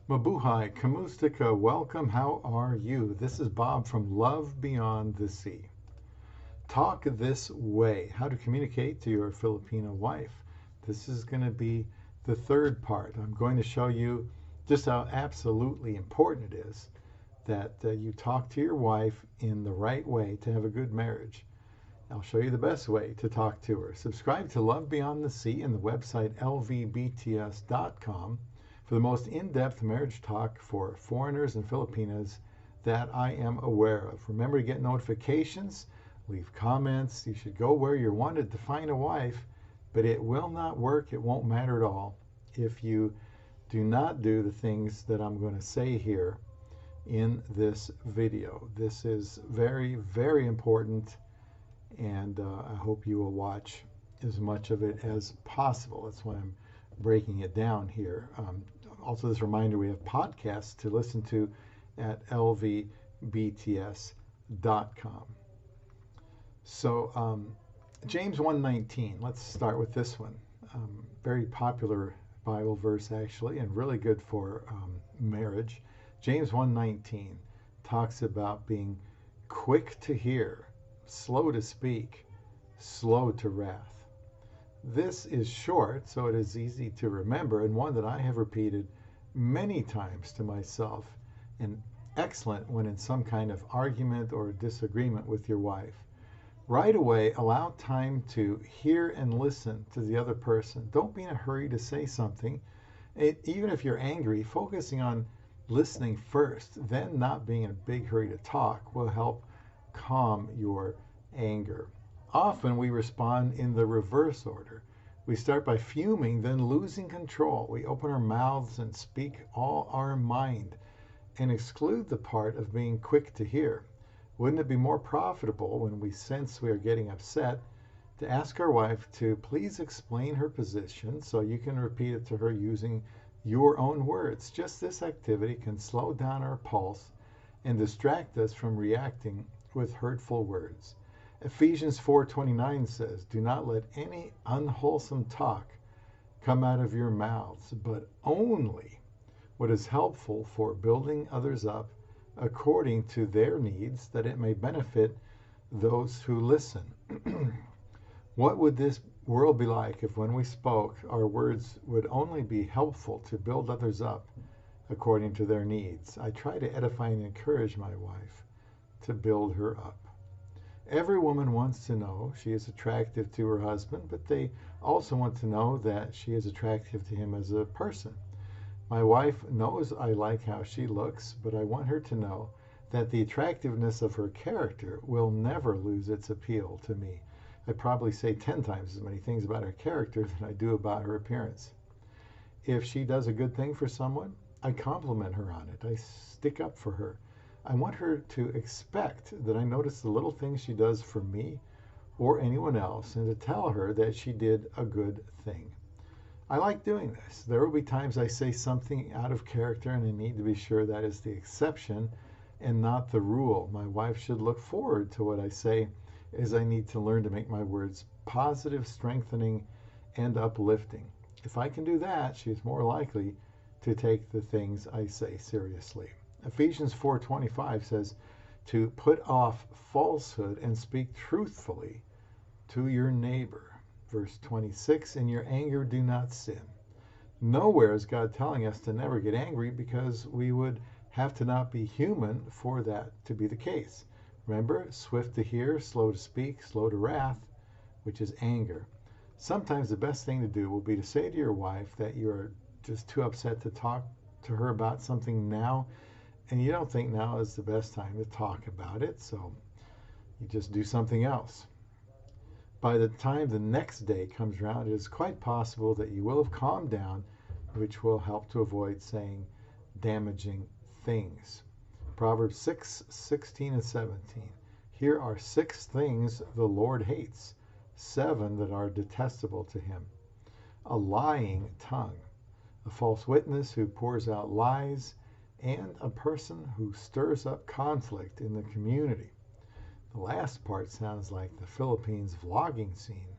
Mabuhay, Kamustika, welcome. How are you? This is Bob from Love Beyond the Sea. Talk this way, how to communicate to your Filipina wife. This is going to be the third part. I'm going to show you just how absolutely important it is that you talk to your wife in the right way to have a good marriage. I'll show you the best way to talk to her. Subscribe to Love Beyond the Sea and the website lvbts.com for the most in-depth marriage talk for foreigners and Filipinas that I am aware of. Remember to get notifications, leave comments. You should go where you're wanted to find a wife, but it will not work. It won't matter at all if you do not do the things that I'm going to say here in this video. This is very, very important, and I hope you will watch as much of it as possible. That's why I'm breaking it down here. Also, this reminder, we have podcasts to listen to at lvbts.com. So, James 1:19, let's start with this one. Very popular Bible verse, actually, and really good for marriage. James 1:19 talks about being quick to hear, slow to speak, slow to wrath. This is short, so it is easy to remember, and one that I have repeated many times to myself, and excellent when in some kind of argument or disagreement with your wife. Right away, allow time to hear and listen to the other person. Don't be in a hurry to say something. Even if you're angry, focusing on listening first, then not being in a big hurry to talk, will help calm your anger. Often we respond in the reverse order. We start by fuming, then losing control. We open our mouths and speak all our mind and exclude the part of being quick to hear. Wouldn't it be more profitable when we sense we are getting upset to ask our wife to please explain her position so you can repeat it to her using your own words? Just this activity can slow down our pulse and distract us from reacting with hurtful words. Ephesians 4:29 says, "Do not let any unwholesome talk come out of your mouths, but only what is helpful for building others up according to their needs, that it may benefit those who listen." What would this world be like if when we spoke, our words would only be helpful to build others up according to their needs? I try to edify and encourage my wife to build her up. Every woman wants to know she is attractive to her husband, but they also want to know that she is attractive to him as a person. My wife knows I like how she looks, but I want her to know that the attractiveness of her character will never lose its appeal to me. I probably say 10 times as many things about her character than I do about her appearance. If she does a good thing for someone, I compliment her on it. I stick up for her. I want her to expect that I notice the little things she does for me or anyone else, and to tell her that she did a good thing. I like doing this. There will be times I say something out of character, and I need to be sure that is the exception and not the rule. My wife should look forward to what I say, as I need to learn to make my words positive, strengthening, and uplifting. If I can do that, she is more likely to take the things I say seriously. Ephesians 4:25 says to put off falsehood and speak truthfully to your neighbor. Verse 26, in your anger do not sin. Nowhere is God telling us to never get angry, because we would have to not be human for that to be the case. Remember, swift to hear, slow to speak, slow to wrath, which is anger. Sometimes the best thing to do will be to say to your wife that you're just too upset to talk to her about something now, and you don't think now is the best time to talk about it, so you just do something else. By the time the next day comes around, it is quite possible that you will have calmed down, which will help to avoid saying damaging things. Proverbs 6:16 and 17. Here are 6 things the Lord hates, 7 that are detestable to him: a lying tongue, a false witness who pours out lies, and a person who stirs up conflict in the community. The last part sounds like the Philippines vlogging scene.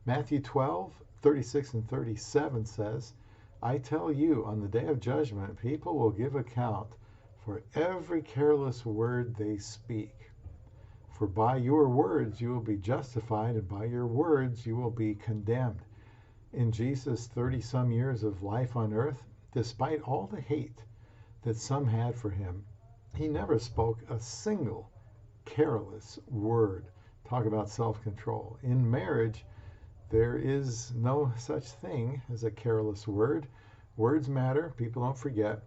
Matthew 12:36 and 37 says, I tell you, on the day of judgment, people will give account for every careless word they speak. For by your words you will be justified, and by your words you will be condemned. In Jesus' 30-some years of life on earth, despite all the hate that some had for him, he never spoke a single careless word. Talk about self-control. In marriage, there is no such thing as a careless word. Words matter. People don't forget.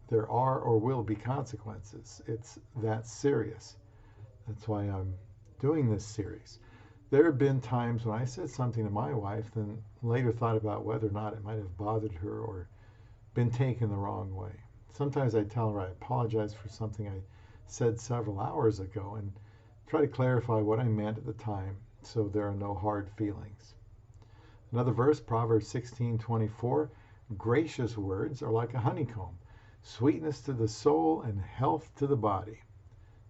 There are or will be consequences. It's that serious. That's why I'm doing this series. There have been times when I said something to my wife and later thought about whether or not it might have bothered her or been taken the wrong way. Sometimes I tell her I apologize for something I said several hours ago and try to clarify what I meant at the time so there are no hard feelings. Another verse, Proverbs 16:24, gracious words are like a honeycomb, sweetness to the soul and health to the body.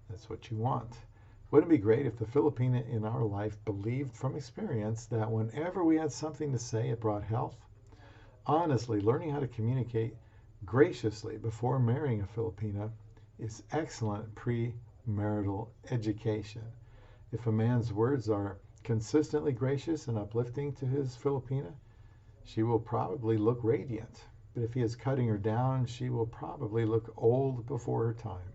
That's what you want. Wouldn't it be great if the Filipina in our life believed from experience that whenever we had something to say, it brought health? Honestly, learning how to communicate graciously before marrying a Filipina is excellent premarital education. If a man's words are consistently gracious and uplifting to his Filipina, she will probably look radiant. But if he is cutting her down, she will probably look old before her time.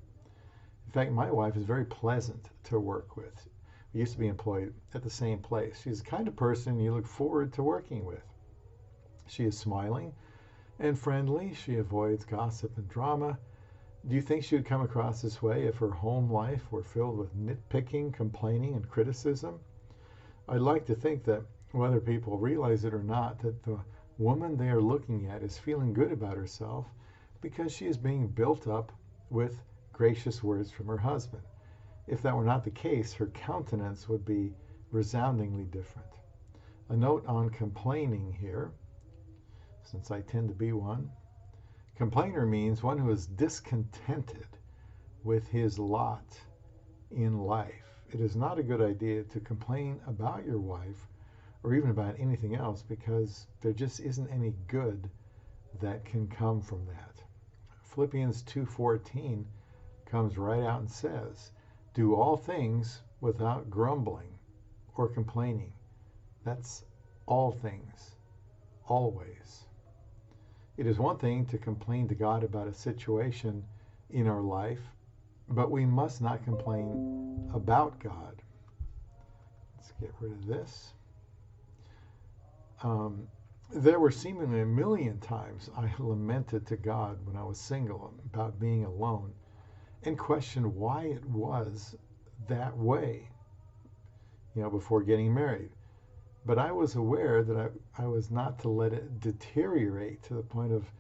In fact, my wife is very pleasant to work with. We used to be employed at the same place. She's the kind of person you look forward to working with. She is smiling and friendly. She avoids gossip and drama. Do you think she would come across this way if her home life were filled with nitpicking, complaining, and criticism? I'd like to think that whether people realize it or not, that the woman they are looking at is feeling good about herself because she is being built up with gracious words from her husband. If that were not the case, her countenance would be resoundingly different. A note on complaining here, since I tend to be one. Complainer means one who is discontented with his lot in life. It is not a good idea to complain about your wife or even about anything else because there just isn't any good that can come from that. Philippians 2:14 comes right out and says, do all things without grumbling or complaining. That's all things, always. It is one thing to complain to God about a situation in our life, but we must not complain about God. Let's get rid of this. There were seemingly a million times I lamented to God when I was single about being alone and questioned why it was that way, before getting married. But I was aware that I was not to let it deteriorate to the point of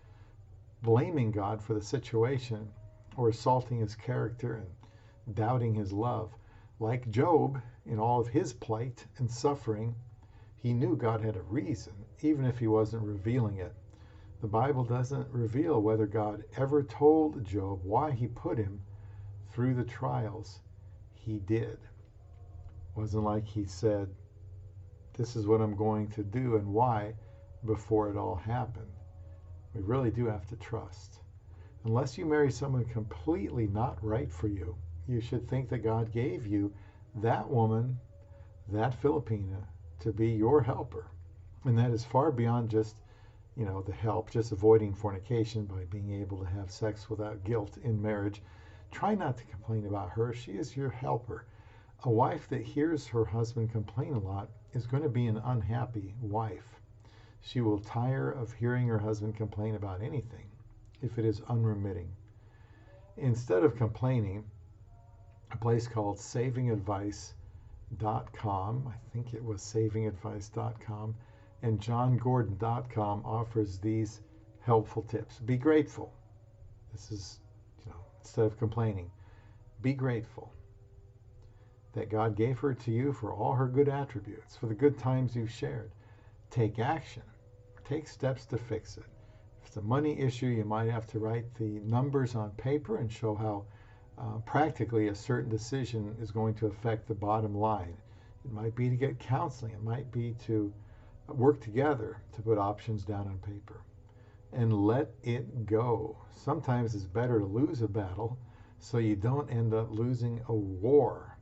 blaming God for the situation or assaulting his character and doubting his love. Like Job, in all of his plight and suffering, he knew God had a reason, even if he wasn't revealing it. The Bible doesn't reveal whether God ever told Job why he put him through the trials he did. It wasn't like he said, this is what I'm going to do and why before it all happened. We really do have to trust. Unless you marry someone completely not right for you, you should think that God gave you that woman, that Filipina, to be your helper. And that is far beyond just, the help, just avoiding fornication by being able to have sex without guilt in marriage. Try not to complain about her. She is your helper. A wife that hears her husband complain a lot is going to be an unhappy wife. She will tire of hearing her husband complain about anything if it is unremitting. Instead of complaining, a place called savingadvice.com, I think it was savingadvice.com, and johngordon.com offers these helpful tips. Be grateful. This is, instead of complaining, be grateful that God gave her to you for all her good attributes, for the good times you've shared. Take action. Take steps to fix it. If it's a money issue, you might have to write the numbers on paper and show how practically a certain decision is going to affect the bottom line. It might be to get counseling. It might be to work together to put options down on paper. and let it go. Sometimes it's better to lose a battle so you don't end up losing a war.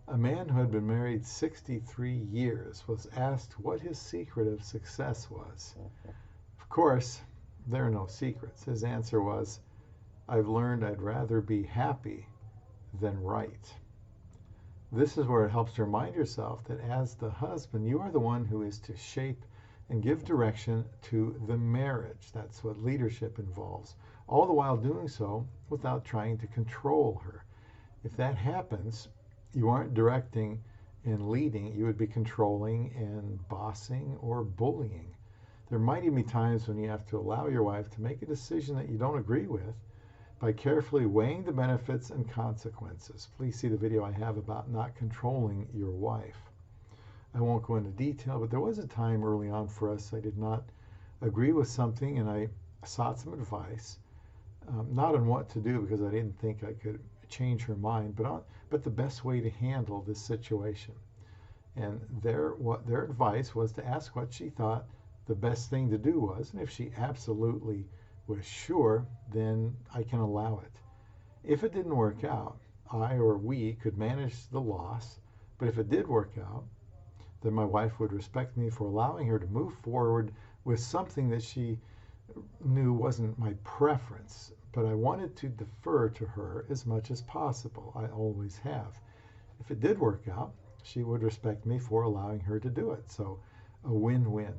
A man who had been married 63 years was asked what his secret of success was. Of course, there are no secrets. His answer was, I've learned I'd rather be happy than right. This is where it helps to remind yourself that as the husband, you are the one who is to shape and give direction to the marriage. That's what leadership involves. All the while doing so without trying to control her. If that happens, you aren't directing and leading, you would be controlling and bossing or bullying. There might even be times when you have to allow your wife to make a decision that you don't agree with by carefully weighing the benefits and consequences. Please see the video I have about not controlling your wife. I won't go into detail, but there was a time early on for us I did not agree with something, and I sought some advice, not on what to do because I didn't think I could change her mind, but the best way to handle this situation. And their advice was to ask what she thought the best thing to do was, and if she absolutely was sure, then I can allow it. If it didn't work out, I or we could manage the loss, but if it did work out, then my wife would respect me for allowing her to move forward with something that she knew wasn't my preference, but I wanted to defer to her as much as possible. I always have. If it did work out, she would respect me for allowing her to do it. So a win-win.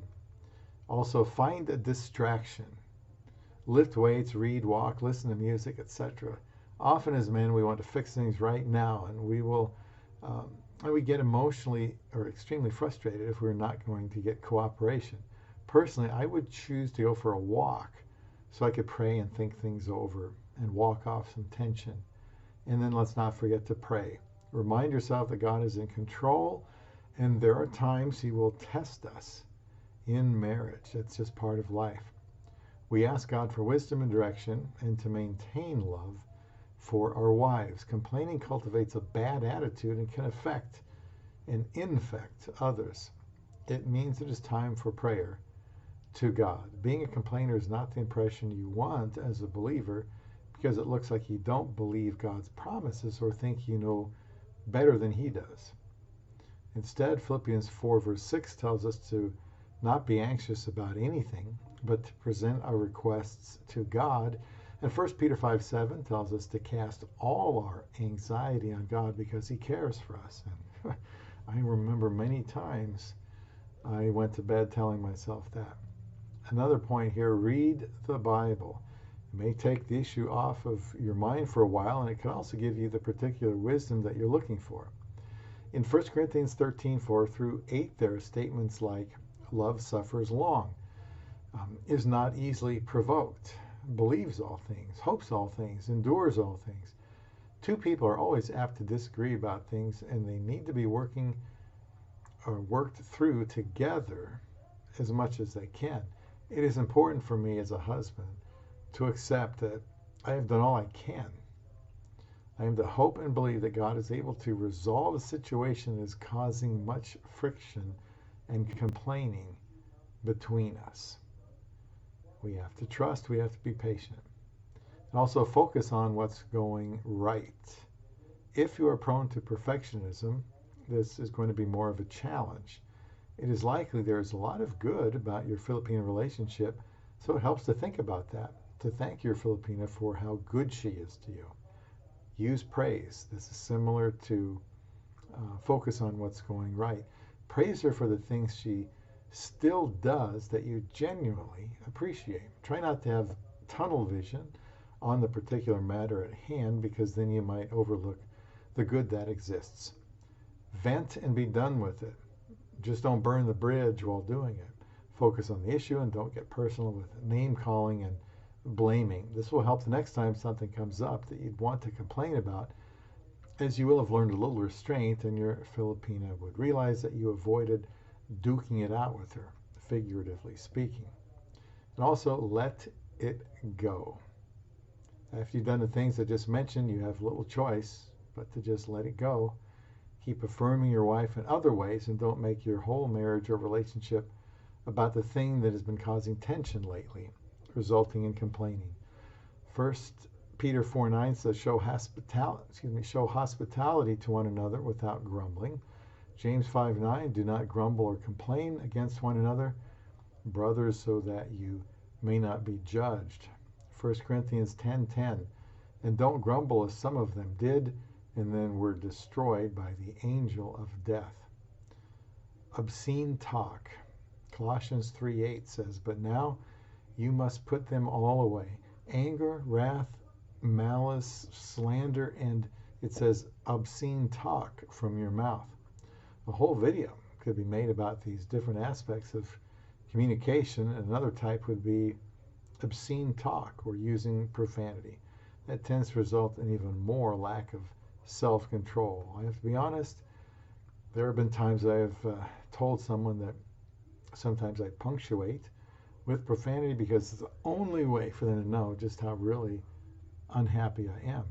Also, find a distraction. Lift weights, read, walk, listen to music, etc. Often as men, we want to fix things right now, and we get emotionally or extremely frustrated if we're not going to get cooperation. Personally, I would choose to go for a walk so I could pray and think things over and walk off some tension. And then let's not forget to pray. Remind yourself that God is in control, and there are times He will test us in marriage. That's just part of life. We ask God for wisdom and direction and to maintain love for our wives. Complaining cultivates a bad attitude and can affect and infect others. It means it is time for prayer to God. Being a complainer is not the impression you want as a believer, because it looks like you don't believe God's promises or think you know better than He does. Instead, Philippians 4 verse 6 tells us to not be anxious about anything, but to present our requests to God. And 1 Peter 5:7 tells us to cast all our anxiety on God because He cares for us. And I remember many times I went to bed telling myself that. Another point here, read the Bible. It may take the issue off of your mind for a while, and it can also give you the particular wisdom that you're looking for. In 1 Corinthians 13:4 through 8, there are statements like, love suffers long, is not easily provoked, believes all things, hopes all things, endures all things. Two people are always apt to disagree about things, and they need to be worked through together as much as they can. It is important for me as a husband to accept that I have done all I can. I am to hope and believe that God is able to resolve a situation that is causing much friction and complaining between us. We have to trust, we have to be patient, and also focus on what's going right. If you are prone to perfectionism, this is going to be more of a challenge. It is likely there is a lot of good about your Filipina relationship, so it helps to think about that, to thank your Filipina for how good she is to you. Use praise. This is similar to focus on what's going right. Praise her for the things she still does that you genuinely appreciate. Try not to have tunnel vision on the particular matter at hand, because then you might overlook the good that exists. Vent and be done with it. Just don't burn the bridge while doing it. Focus on the issue and don't get personal with name calling and blaming. This will help the next time something comes up that you'd want to complain about, as you will have learned a little restraint, and your Filipina would realize that you avoided duking it out with her, figuratively speaking. And also, let it go. After you've done the things I just mentioned, you have little choice but to just let it go. Keep affirming your wife in other ways, and don't make your whole marriage or relationship about the thing that has been causing tension lately. resulting in complaining. 1 Peter 4:9 says, show hospitality to one another without grumbling. James 5:9, do not grumble or complain against one another, brothers, so that you may not be judged. 1 Corinthians 10:10, and don't grumble as some of them did, and then were destroyed by the angel of death. Obscene talk. Colossians 3:8 says, but now you must put them all away. Anger, wrath, malice, slander, and it says obscene talk from your mouth. The whole video could be made about these different aspects of communication, and another type would be obscene talk or using profanity. That tends to result in even more lack of self-control. I have to be honest, there have been times I have told someone that sometimes I punctuate with profanity because it's the only way for them to know just how really unhappy I am.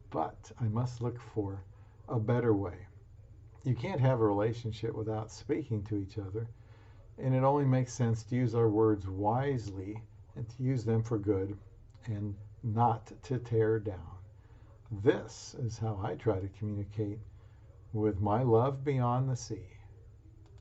But I must look for a better way. You can't have a relationship without speaking to each other, and it only makes sense to use our words wisely and to use them for good and not to tear down. This is how I try to communicate with my love beyond the sea.